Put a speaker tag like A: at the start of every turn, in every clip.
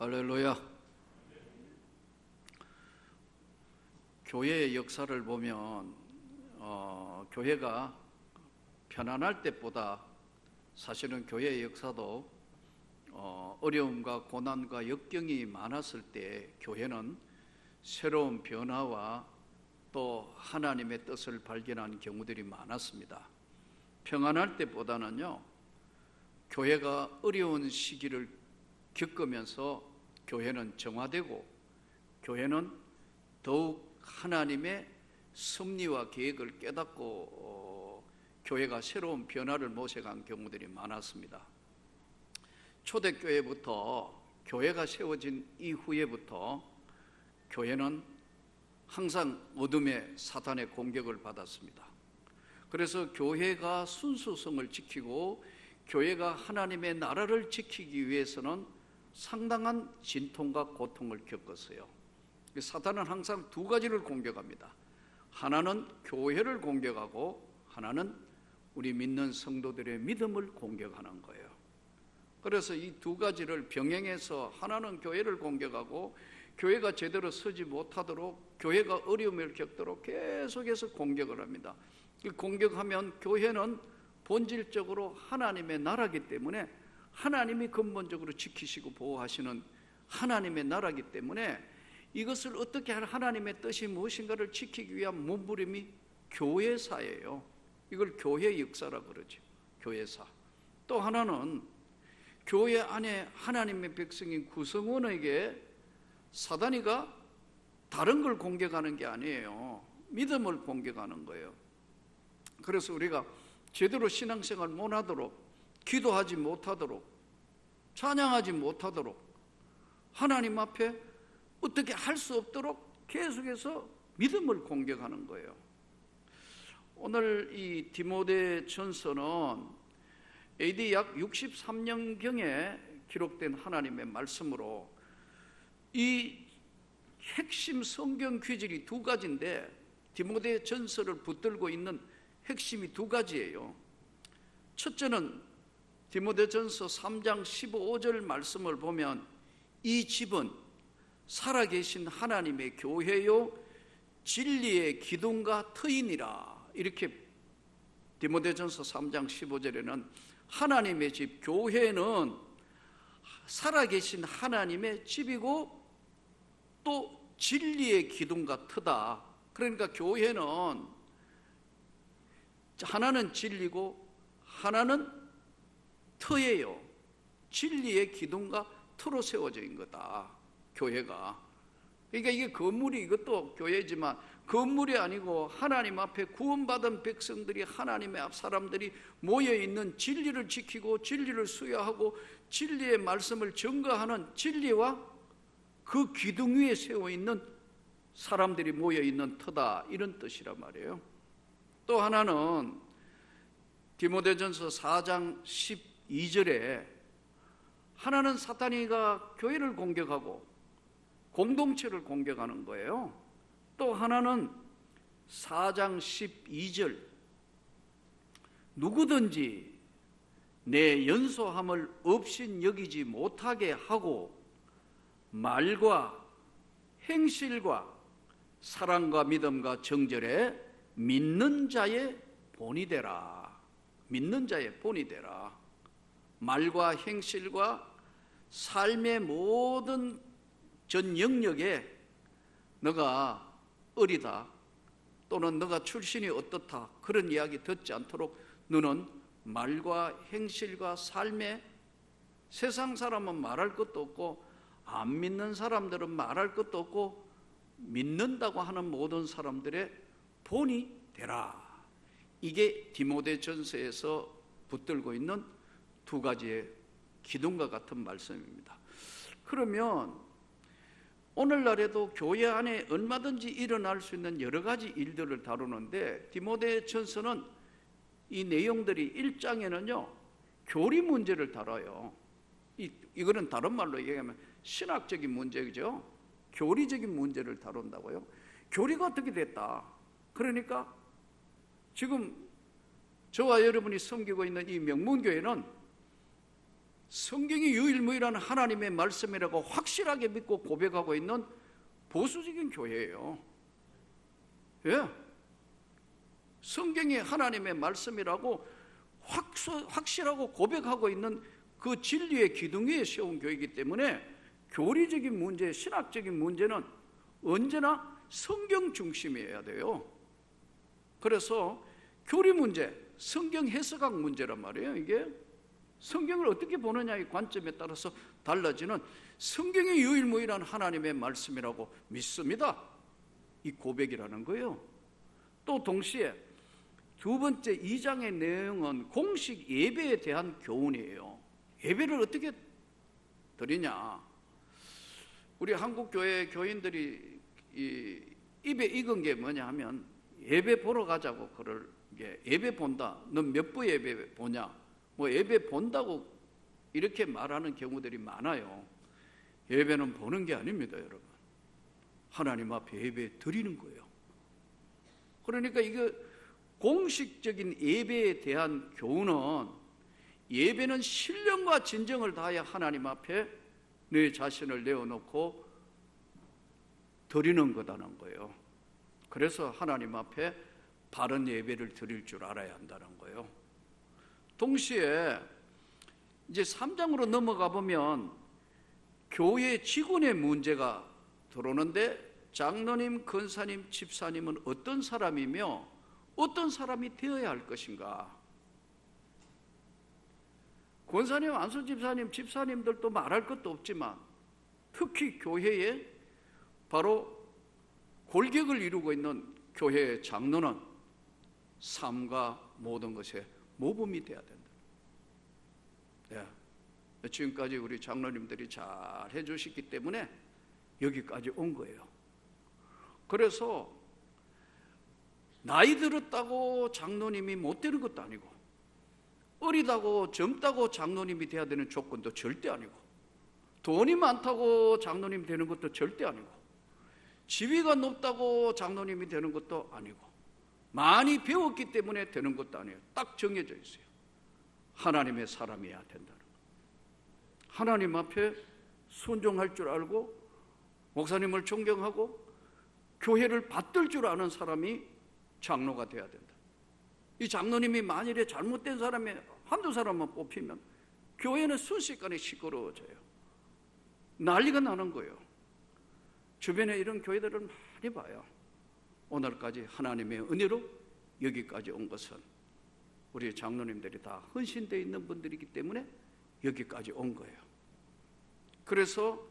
A: 할렐루야. 교회의 역사를 보면 교회가 편안할 때보다 사실은 교회의 역사도 어려움과 고난과 역경이 많았을 때 교회는 새로운 변화와 또 하나님의 뜻을 발견한 경우들이 많았습니다. 평안할 때보다는요, 교회가 어려운 시기를 겪으면서 교회는 정화되고 교회는 더욱 하나님의 섭리와 계획을 깨닫고 교회가 새로운 변화를 모셔간 경우들이 많았습니다. 초대교회부터 교회가 세워진 이후에부터 교회는 항상 어둠의 사탄의 공격을 받았습니다. 그래서 교회가 순수성을 지키고 교회가 하나님의 나라를 지키기 위해서는 상당한 진통과 고통을 겪었어요. 사탄은 항상 두 가지를 공격합니다. 하나는 교회를 공격하고 하나는 우리 믿는 성도들의 믿음을 공격하는 거예요. 그래서 이 두 가지를 병행해서 하나는 교회를 공격하고 교회가 제대로 서지 못하도록 교회가 어려움을 겪도록 계속해서 공격을 합니다. 공격하면 교회는 본질적으로 하나님의 나라이기 때문에 하나님이 근본적으로 지키시고 보호하시는 하나님의 나라이기 때문에 이것을 어떻게 할 하나님의 뜻이 무엇인가를 지키기 위한 몸부림이 교회사예요. 이걸 교회 역사라고 그러죠. 교회사. 또 하나는 교회 안에 하나님의 백성인 구성원에게 사단이가 다른 걸 공격하는 게 아니에요. 믿음을 공격하는 거예요. 그래서 우리가 제대로 신앙생활 못하도록, 기도하지 못하도록, 찬양하지 못하도록, 하나님 앞에 어떻게 할 수 없도록 계속해서 믿음을 공격하는 거예요. 오늘 이 디모데전서는 AD 약 63년경에 기록된 하나님의 말씀으로 이 핵심 성경 귀절이 두 가지인데 디모데전서를 붙들고 있는 핵심이 두 가지예요. 첫째는 디모데전서 3장 15절 말씀을 보면 이 집은 살아계신 하나님의 교회요 진리의 기둥과 터이니라, 이렇게 디모데전서 3장 15절에는 하나님의 집, 교회는 살아계신 하나님의 집이고 또 진리의 기둥과 터다. 그러니까 교회는 하나는 진리고 하나는 터예요. 진리의 기둥과 터로 세워져 있는 거다, 교회가. 그러니까 이게 건물이, 이것도 교회지만 건물이 아니고 하나님 앞에 구원받은 백성들이, 하나님의 앞 사람들이 모여있는, 진리를 지키고 진리를 수여하고 진리의 말씀을 증거하는 진리와 그 기둥 위에 세워있는 사람들이 모여있는 터다, 이런 뜻이란 말이에요. 또 하나는 디모데전서 4장 12절에 하나는 사탄이가 교회를 공격하고 공동체를 공격하는 거예요. 또 하나는 4장 12절 누구든지 내 연소함을 없인 여기지 못하게 하고 말과 행실과 사랑과 믿음과 정절에 믿는 자의 본이 되라. 믿는 자의 본이 되라. 말과 행실과 삶의 모든 전 영역에 너가 어리다 또는 너가 출신이 어떻다 그런 이야기 듣지 않도록 너는 말과 행실과 삶에, 세상 사람은 말할 것도 없고 안 믿는 사람들은 말할 것도 없고 믿는다고 하는 모든 사람들의 본이 되라. 이게 디모데전서에서 붙들고 있는 두 가지의 기둥과 같은 말씀입니다. 그러면 오늘날에도 교회 안에 얼마든지 일어날 수 있는 여러 가지 일들을 다루는데 디모데전서는 이 내용들이 1장에는요 교리 문제를 다뤄요. 이거는 다른 말로 얘기하면 신학적인 문제죠. 교리적인 문제를 다룬다고요. 교리가 어떻게 됐다. 그러니까 지금 저와 여러분이 섬기고 있는 이 명문교회는 성경이 유일무이한 하나님의 말씀이라고 확실하게 믿고 고백하고 있는 보수적인 교회예요. 예. 성경이 하나님의 말씀이라고 확실하고 고백하고 있는 그 진리의 기둥 위에 세운 교회이기 때문에 교리적인 문제, 신학적인 문제는 언제나 성경 중심이어야 돼요. 그래서 교리 문제, 성경 해석학 문제란 말이에요. 이게 성경을 어떻게 보느냐의 관점에 따라서 달라지는 성경이 유일무이한 하나님의 말씀이라고 믿습니다. 이 고백이라는 거예요. 또 동시에 두 번째 2장의 내용은 공식 예배에 대한 교훈이에요. 예배를 어떻게 드리냐. 우리 한국교회 교인들이 입에 익은 게 뭐냐 하면 예배 보러 가자고 그럴 게, 예배 본다. 넌 몇 부 예배 보냐? 뭐 예배 본다고 이렇게 말하는 경우들이 많아요. 예배는 보는 게 아닙니다, 여러분. 하나님 앞에 예배 드리는 거예요. 그러니까 이거 공식적인 예배에 대한 교훈은 예배는 신령과 진정을 다하여 하나님 앞에 내 자신을 내어놓고 드리는 거다는 거예요. 그래서 하나님 앞에 바른 예배를 드릴 줄 알아야 한다는 거예요. 동시에 이제 3장으로 넘어가 보면 교회 직원의 문제가 들어오는데, 장로님, 권사님, 집사님은 어떤 사람이며 어떤 사람이 되어야 할 것인가. 권사님, 안수집사님, 집사님들도 말할 것도 없지만 특히 교회에 바로 골격을 이루고 있는 교회의 장로는 삶과 모든 것에 모범이 되어야 된다. 네. 지금까지 우리 장로님들이 잘 해주셨기 때문에 여기까지 온 거예요. 그래서 나이 들었다고 장로님이 못 되는 것도 아니고, 어리다고 젊다고 장로님이 돼야 되는 조건도 절대 아니고, 돈이 많다고 장로님 되는 것도 절대 아니고, 지위가 높다고 장로님이 되는 것도 아니고, 많이 배웠기 때문에 되는 것도 아니에요. 딱 정해져 있어요. 하나님의 사람이어야 된다는 거예요. 하나님 앞에 순종할 줄 알고 목사님을 존경하고 교회를 받들 줄 아는 사람이 장로가 돼야 된다. 이 장로님이 만일에 잘못된 사람이 한두 사람만 뽑히면 교회는 순식간에 시끄러워져요. 난리가 나는 거예요. 주변에 이런 교회들을 많이 봐요. 오늘까지 하나님의 은혜로 여기까지 온 것은 우리 장로님들이 다 헌신되어 있는 분들이기 때문에 여기까지 온 거예요. 그래서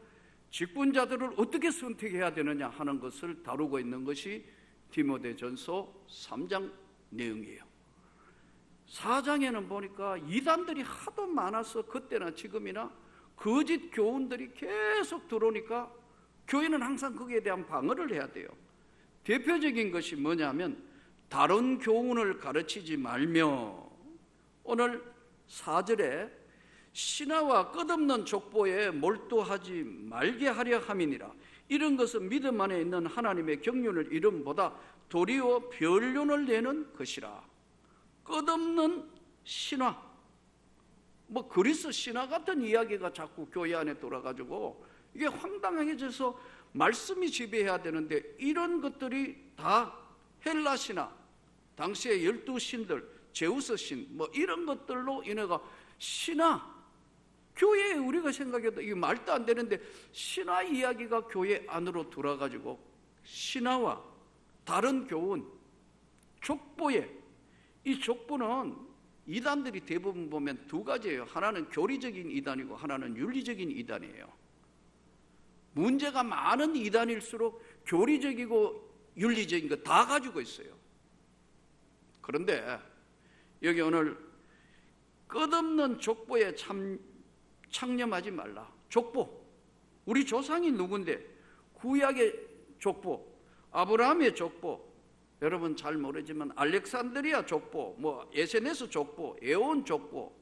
A: 직분자들을 어떻게 선택해야 되느냐 하는 것을 다루고 있는 것이 디모데전서 3장 내용이에요. 4장에는 보니까 이단들이 하도 많아서 그때나 지금이나 거짓 교훈들이 계속 들어오니까 교회는 항상 거기에 대한 방어를 해야 돼요. 대표적인 것이 뭐냐면 다른 교훈을 가르치지 말며, 오늘 4절에 신하와 끝없는 족보에 몰두하지 말게 하려 함이니라. 이런 것은 믿음 안에 있는 하나님의 경륜을 이름보다 도리어 변론을 내는 것이라. 끝없는 신화, 뭐 그리스 신화 같은 이야기가 자꾸 교회 안에 돌아가지고 이게 황당해져서 말씀이 지배해야 되는데, 이런 것들이 다 헬라 신화, 당시의 12신들, 제우스 신, 뭐 이런 것들로 인해가 신화, 교회에 우리가 생각해도 이게 말도 안 되는데 신화 이야기가 교회 안으로 들어가지고 신화와 다른 교훈, 족보에, 이 족보는 이단들이 대부분 보면 두 가지예요. 하나는 교리적인 이단이고 하나는 윤리적인 이단이에요. 문제가 많은 이단일수록 교리적이고 윤리적인 거 다 가지고 있어요. 그런데 여기 오늘 끝없는 족보에 창념하지 말라. 족보, 우리 조상이 누군데? 구약의 족보, 아브라함의 족보, 여러분 잘 모르지만 알렉산드리아 족보, 뭐 에세네스 족보, 에온 족보,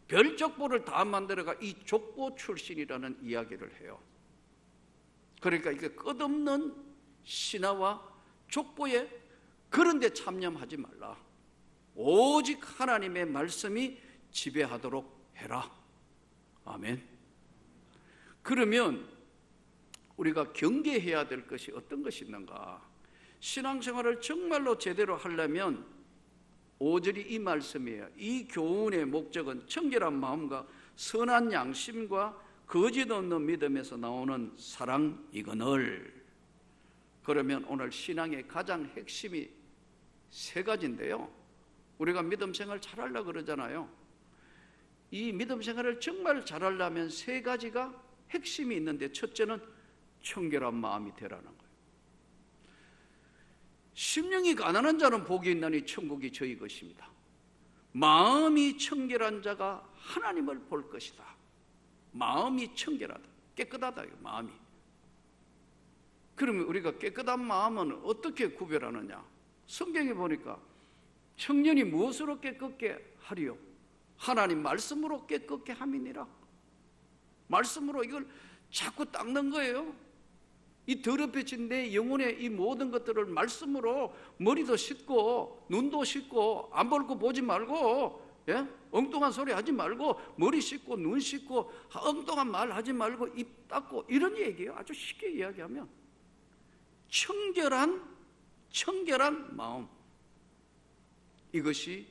A: 별 족보를 다 만들어가 이 족보 출신이라는 이야기를 해요. 그러니까 이게 끝없는 신화와 족보에 그런 데 참념하지 말라. 오직 하나님의 말씀이 지배하도록 해라. 아멘. 그러면 우리가 경계해야 될 것이 어떤 것이 있는가? 신앙생활을 정말로 제대로 하려면 오절이 이 말씀이에요. 이 교훈의 목적은 청결한 마음과 선한 양심과 거짓 없는 믿음에서 나오는 사랑이거늘. 그러면 오늘 신앙의 가장 핵심이 세 가지인데요, 우리가 믿음 생활 잘하려고 그러잖아요. 이 믿음 생활을 정말 잘하려면 세 가지가 핵심이 있는데, 첫째는 청결한 마음이 되라는 거예요. 심령이 가난한 자는 복이 있나니 천국이 저희 것입니다. 마음이 청결한 자가 하나님을 볼 것이다. 마음이 청결하다, 깨끗하다, 마음이. 그러면 우리가 깨끗한 마음은 어떻게 구별하느냐? 성경에 보니까 청년이 무엇으로 깨끗게 하리요? 하나님 말씀으로 깨끗게 함이니라. 말씀으로 이걸 자꾸 닦는 거예요. 이 더럽혀진 내 영혼의 이 모든 것들을 말씀으로, 머리도 씻고 눈도 씻고 안 볼 거 보지 말고, 엉뚱한 소리 하지 말고, 머리 씻고 눈 씻고 엉뚱한 말 하지 말고 입 닦고, 이런 얘기예요. 아주 쉽게 이야기하면 청결한 마음, 이것이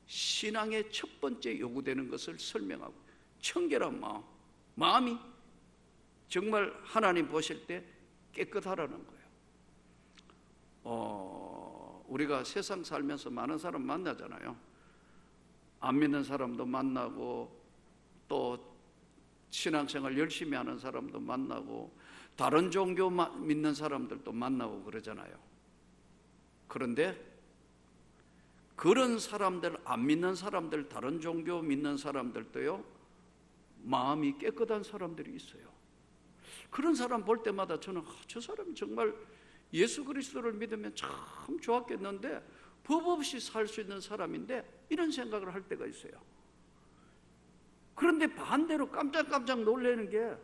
A: 신앙의 첫 번째 요구되는 것을 설명하고, 청결한 마음, 마음이 정말 하나님 보실 때 깨끗하라는 거예요. 우리가 세상 살면서 많은 사람 만나잖아요. 안 믿는 사람도 만나고, 또 신앙생활 열심히 하는 사람도 만나고, 다른 종교 믿는 사람들도 만나고 그러잖아요. 그런데 그런 사람들, 안 믿는 사람들, 다른 종교 믿는 사람들도요, 마음이 깨끗한 사람들이 있어요. 그런 사람 볼 때마다 저는 저 사람이 정말 예수 그리스도를 믿으면 참 좋았겠는데 법 없이 살 수 있는 사람인데, 이런 생각을 할 때가 있어요. 그런데 반대로 깜짝깜짝 놀라는 게,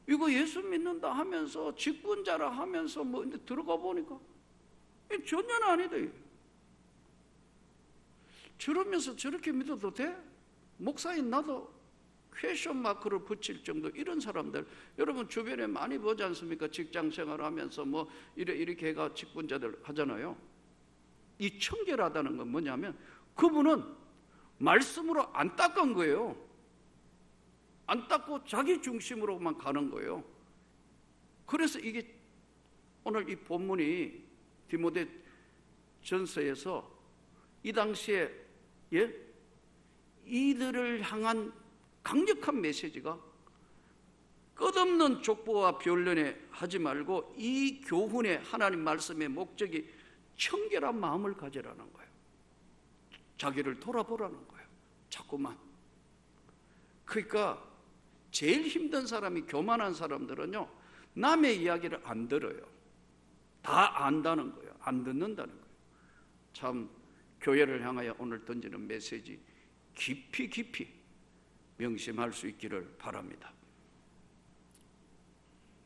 A: 이거 예수 믿는다 하면서 직분자라 하면서 뭐 들어가 보니까 전혀 아니다. 저러면서 저렇게 믿어도 돼? 목사인 나도 퀘션 마크를 붙일 정도, 이런 사람들 여러분 주변에 많이 보지 않습니까? 직장 생활하면서 뭐 이렇게 해가 직분자들 하잖아요. 이 청결하다는 건 뭐냐면, 그분은 말씀으로 안 닦은 거예요. 안 닦고 자기 중심으로만 가는 거예요. 그래서 이게 오늘 이 본문이 디모데 전서에서 이 당시에 이들을 향한 강력한 메시지가, 끝없는 족보와 변론에 하지 말고 이 교훈의 하나님 말씀의 목적이 청결한 마음을 가지라는 거예요. 자기를 돌아보라는 거예요. 자꾸만. 그러니까 제일 힘든 사람이, 교만한 사람들은요, 남의 이야기를 안 들어요. 다 안다는 거예요. 안 듣는다는 거예요. 참 교회를 향하여 오늘 던지는 메시지 깊이 명심할 수 있기를 바랍니다.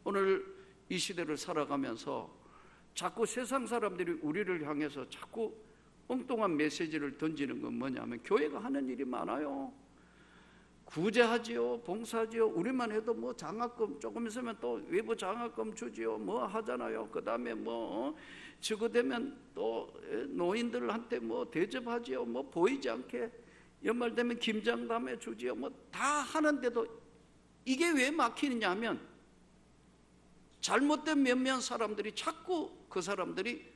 A: 오늘 이 시대를 살아가면서 자꾸 세상 사람들이 우리를 향해서 자꾸 엉뚱한 메시지를 던지는 건 뭐냐면, 교회가 하는 일이 많아요. 구제하지요, 봉사하지요. 우리만 해도 뭐 장학금 조금 있으면 또 외부 장학금 주지요, 뭐 하잖아요. 그 다음에 뭐 저거 되면 또 노인들한테 뭐 대접하지요, 뭐 보이지 않게 연말 되면 김장담회 주지요, 뭐 다 하는데도 이게 왜 막히느냐 하면, 잘못된 몇몇 사람들이 자꾸 그 사람들이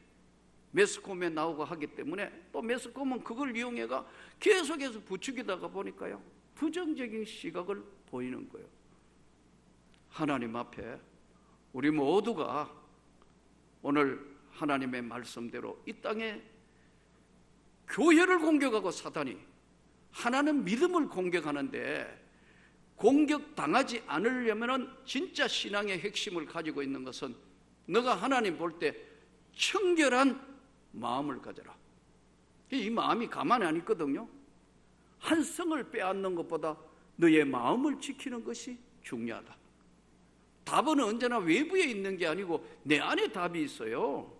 A: 매스컴에 나오고 하기 때문에, 또 매스컴은 그걸 이용해가 계속해서 부추기다가 보니까요, 부정적인 시각을 보이는 거예요. 하나님 앞에 우리 모두가 오늘 하나님의 말씀대로 이 땅에 교회를 공격하고, 사단이 하나는 믿음을 공격하는데, 공격당하지 않으려면 진짜 신앙의 핵심을 가지고 있는 것은, 너가 하나님 볼 때 청결한 마음을 가져라. 이 마음이 가만히 안 있거든요. 한 성을 빼앗는 것보다 너의 마음을 지키는 것이 중요하다. 답은 언제나 외부에 있는 게 아니고 내 안에 답이 있어요.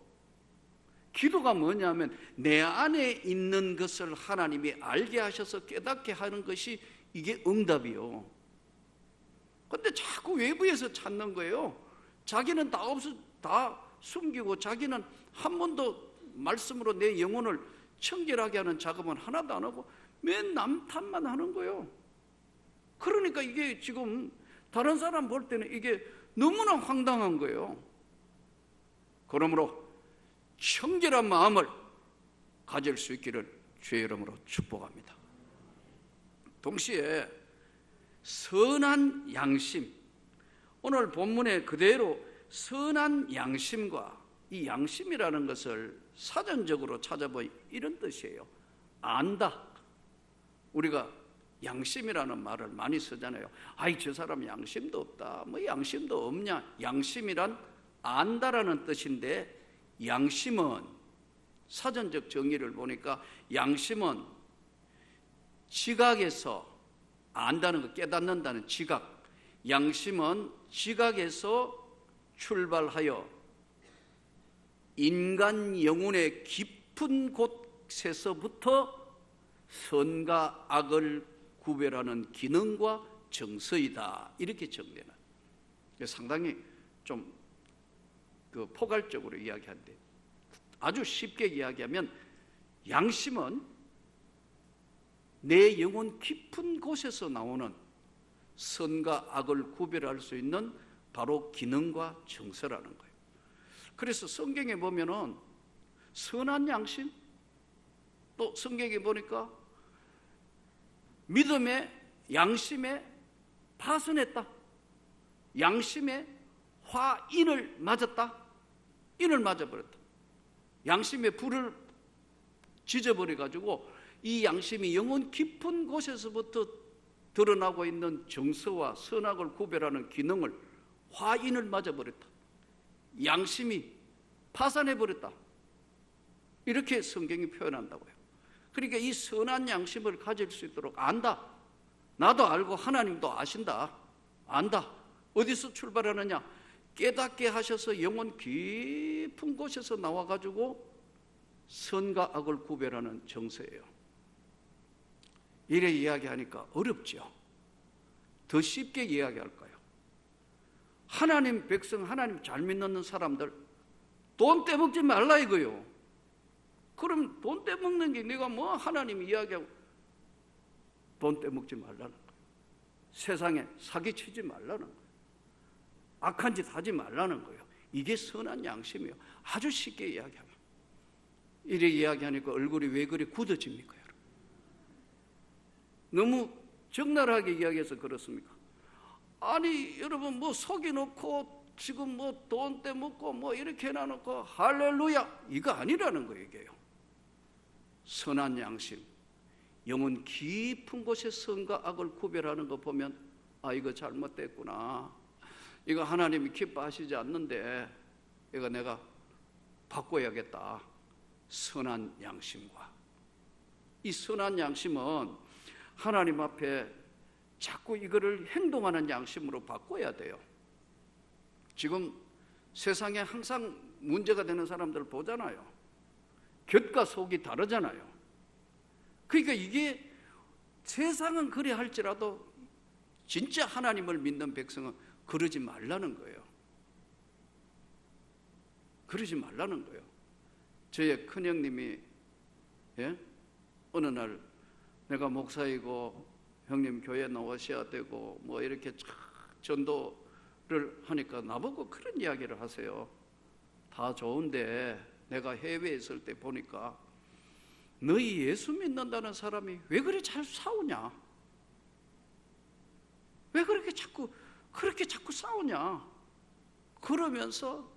A: 기도가 뭐냐면, 내 안에 있는 것을 하나님이 알게 하셔서 깨닫게 하는 것이, 이게 응답이요. 근데 자꾸 외부에서 찾는 거예요. 자기는 다 숨기고 자기는 한 번도 말씀으로 내 영혼을 청결하게 하는 작업은 하나도 안 하고 맨 남 탓만 하는 거예요. 그러니까 이게 지금 다른 사람 볼 때는 이게 너무나 황당한 거예요. 그러므로 청결한 마음을 가질 수 있기를 주의 이름으로 축복합니다. 동시에 선한 양심, 오늘 본문에 그대로 선한 양심과 이 양심이라는 것을 사전적으로 찾아보니 이런 뜻이에요. 안다. 우리가 양심이라는 말을 많이 쓰잖아요. 아이, 저 사람 양심도 없다. 뭐 양심도 없냐? 양심이란 안다라는 뜻인데, 양심은 사전적 정의를 보니까 양심은 지각에서, 안다는 거 깨닫는다는 지각, 양심은 지각에서 출발하여 인간 영혼의 깊은 곳에서부터 선과 악을 구별하는 기능과 정서이다. 이렇게 정리해요. 상당히 좀 포괄적으로 이야기하는데, 아주 쉽게 이야기하면 양심은 내 영혼 깊은 곳에서 나오는 선과 악을 구별할 수 있는 바로 기능과 정서라는 거예요. 그래서 성경에 보면은 선한 양심, 또 성경에 보니까 믿음의 양심에 파손했다, 양심에 화인을 맞았다, 인을 맞아버렸다, 양심에 불을 지져버려가지고 이 양심이 영혼 깊은 곳에서부터 드러나고 있는 정서와 선악을 구별하는 기능을 화인을 맞아버렸다, 양심이 파산해버렸다, 이렇게 성경이 표현한다고요. 그러니까 이 선한 양심을 가질 수 있도록 안다. 나도 알고 하나님도 아신다. 안다. 어디서 출발하느냐? 깨닫게 하셔서 영혼 깊은 곳에서 나와가지고 선과 악을 구별하는 정서예요. 이래 이야기하니까 어렵죠. 더 쉽게 이야기할까요? 하나님 백성, 하나님 잘 믿는 사람들 돈 떼먹지 말라 이거요. 그럼 돈 떼먹는 게 내가 뭐 하나님 이야기하고 돈 떼먹지 말라는 거예요. 세상에 사기치지 말라는 거예요. 악한 짓 하지 말라는 거예요. 이게 선한 양심이에요. 아주 쉽게 이야기하면. 이래 이야기하니까 얼굴이 왜 그리 굳어집니까, 여러분? 너무 적나라하게 이야기해서 그렇습니까? 아니, 여러분, 뭐 속여놓고 지금 뭐 돈 떼먹고 뭐 이렇게 해놔놓고 할렐루야, 이거 아니라는 거예요, 이게요. 선한 양심, 영혼 깊은 곳에 선과 악을 구별하는 거 보면, 아, 이거 잘못됐구나, 이거 하나님이 기뻐하시지 않는데 이거 내가 바꿔야겠다. 선한 양심과, 이 선한 양심은 하나님 앞에 자꾸 이거를 행동하는 양심으로 바꿔야 돼요. 지금 세상에 항상 문제가 되는 사람들 보잖아요. 곁과 속이 다르잖아요. 그러니까 이게 세상은 그래 할지라도 진짜 하나님을 믿는 백성은 그러지 말라는 거예요. 그러지 말라는 거예요. 저의 큰형님이 어느 날 내가 목사이고 형님 교회 나오셔야 되고 뭐 이렇게 전도를 하니까 나보고 그런 이야기를 하세요. 다 좋은데 내가 해외에 있을 때 보니까 너희 예수 믿는다는 사람이 왜 그리 잘 싸우냐? 왜 그렇게 자꾸 싸우냐? 그러면서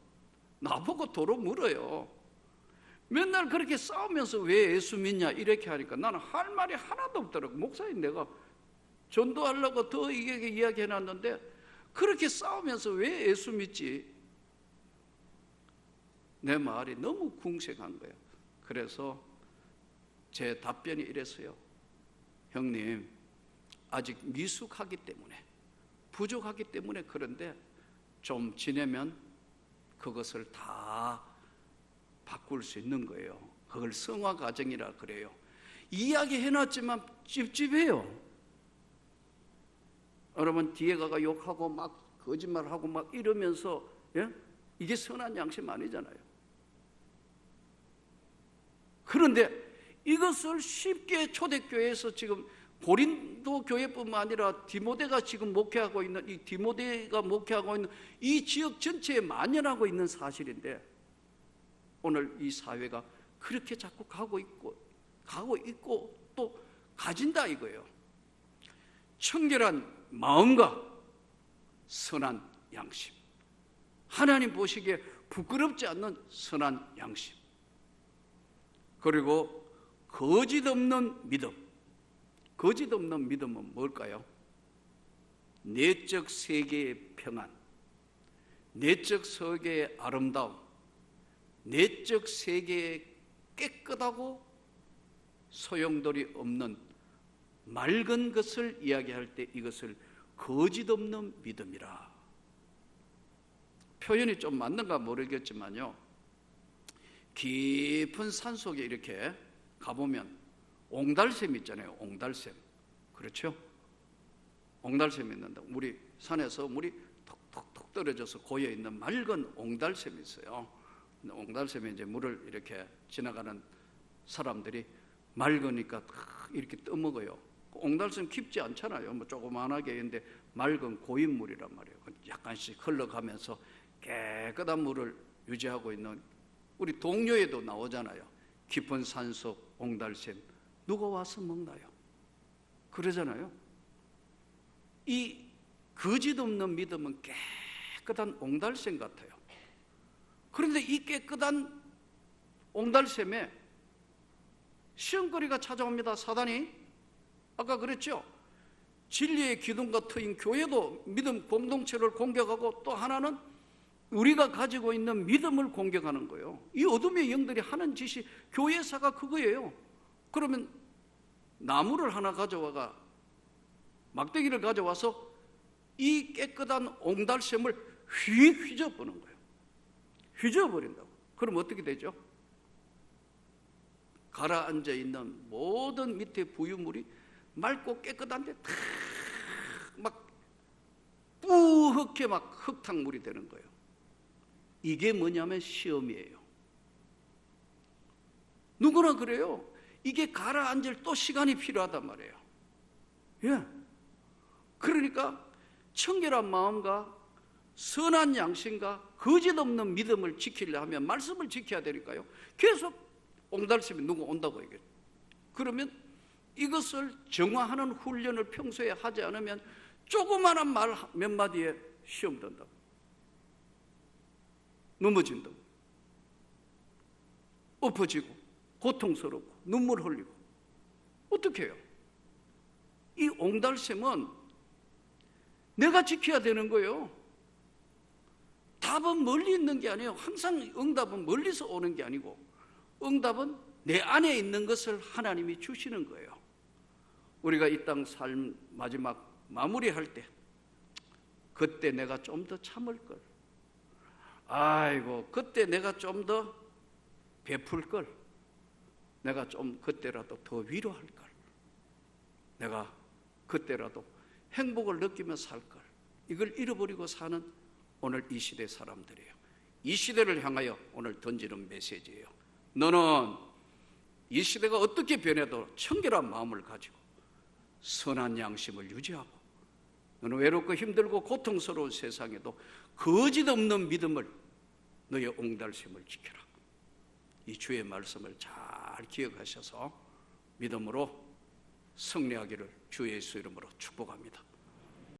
A: 나보고 도로 물어요. 맨날 그렇게 싸우면서 왜 예수 믿냐 이렇게 하니까 나는 할 말이 하나도 없더라고. 목사님, 내가 전도하려고 더 이게 이야기해놨는데 그렇게 싸우면서 왜 예수 믿지? 내 말이 너무 궁색한 거예요. 그래서 제 답변이 이랬어요. 형님, 아직 미숙하기 때문에, 부족하기 때문에 그런데 좀 지내면 그것을 다 바꿀 수 있는 거예요. 그걸 성화 과정이라 그래요. 이야기 해놨지만 찝찝해요. 여러분 뒤에 가가 욕하고 막 거짓말하고 막 이러면서, 예? 이게 선한 양심 아니잖아요. 그런데 이것을 쉽게 초대교회에서 지금 고린도 교회뿐만 아니라 디모데가 지금 목회하고 있는, 이 디모데가 목회하고 있는 이 지역 전체에 만연하고 있는 사실인데, 오늘 이 사회가 그렇게 자꾸 가고 있고 또 가진다 이거예요. 청결한 마음과 선한 양심, 하나님 보시기에 부끄럽지 않는 선한 양심, 그리고 거짓 없는 믿음. 거짓 없는 믿음은 뭘까요? 내적 세계의 평안, 내적 세계의 아름다움, 내적 세계의 깨끗하고 소용돌이 없는 맑은 것을 이야기할 때 이것을 거짓 없는 믿음이라. 표현이 좀 맞는가 모르겠지만요, 깊은 산속에 이렇게 가보면 옹달샘 있잖아요. 옹달샘. 그렇죠? 옹달샘이 있는데, 우리 산에서 물이 톡톡톡 떨어져서 고여있는 맑은 옹달샘이 있어요. 옹달샘에 이제 물을 이렇게 지나가는 사람들이 맑으니까 이렇게 떠먹어요. 옹달샘 깊지 않잖아요. 뭐 조그만하게 있는데 맑은 고인 물이란 말이에요. 약간씩 흘러가면서 깨끗한 물을 유지하고 있는, 우리 동요에도 나오잖아요. 깊은 산속 옹달샘 누가 와서 먹나요? 그러잖아요. 이 거짓 없는 믿음은 깨끗한 옹달샘 같아요. 그런데 이 깨끗한 옹달샘에 시험거리가 찾아옵니다. 사단이. 아까 그랬죠? 진리의 기둥과 트인 교회도 믿음 공동체를 공격하고, 또 하나는 우리가 가지고 있는 믿음을 공격하는 거예요. 이 어둠의 영들이 하는 짓이 교회사가 그거예요. 그러면 나무를 하나 가져와가, 막대기를 가져와서 이 깨끗한 옹달샘을 휘저어버리는 거예요. 휘저어버린다고. 그럼 어떻게 되죠? 가라앉아 있는 모든 밑에 부유물이 맑고 깨끗한데 탁 막 뿌옇게 막 흙탕물이 되는 거예요. 이게 뭐냐면 시험이에요. 누구나 그래요. 이게 가라앉을 또 시간이 필요하단 말이에요. 예. 그러니까 청결한 마음과 선한 양심과 거짓 없는 믿음을 지키려 하면 말씀을 지켜야 되니까요. 계속 옹달샘이 누구 온다고 얘기해요. 그러면 이것을 정화하는 훈련을 평소에 하지 않으면 조그마한 말 몇 마디에 시험 든다고, 넘어진다고, 엎어지고 고통스럽고 눈물 흘리고 어떻게 해요? 이 옹달샘은 내가 지켜야 되는 거예요. 답은 멀리 있는 게 아니에요. 항상 응답은 멀리서 오는 게 아니고, 응답은 내 안에 있는 것을 하나님이 주시는 거예요. 우리가 이 땅 삶 마지막 마무리할 때, 그때 내가 좀 더 참을 걸, 아이고 그때 내가 좀 더 베풀 걸, 내가 좀 그때라도 더 위로할 걸, 내가 그때라도 행복을 느끼며 살 걸, 이걸 잃어버리고 사는 오늘 이 시대 사람들이에요. 이 시대를 향하여 오늘 던지는 메시지예요. 너는 이 시대가 어떻게 변해도 청결한 마음을 가지고 선한 양심을 유지하고, 너는 외롭고 힘들고 고통스러운 세상에도 거짓 없는 믿음을, 너의 옹달샘을 지켜라. 이 주의 말씀을 잘 기억하셔서 믿음으로 승리하기를 주 예수 이름으로 축복합니다.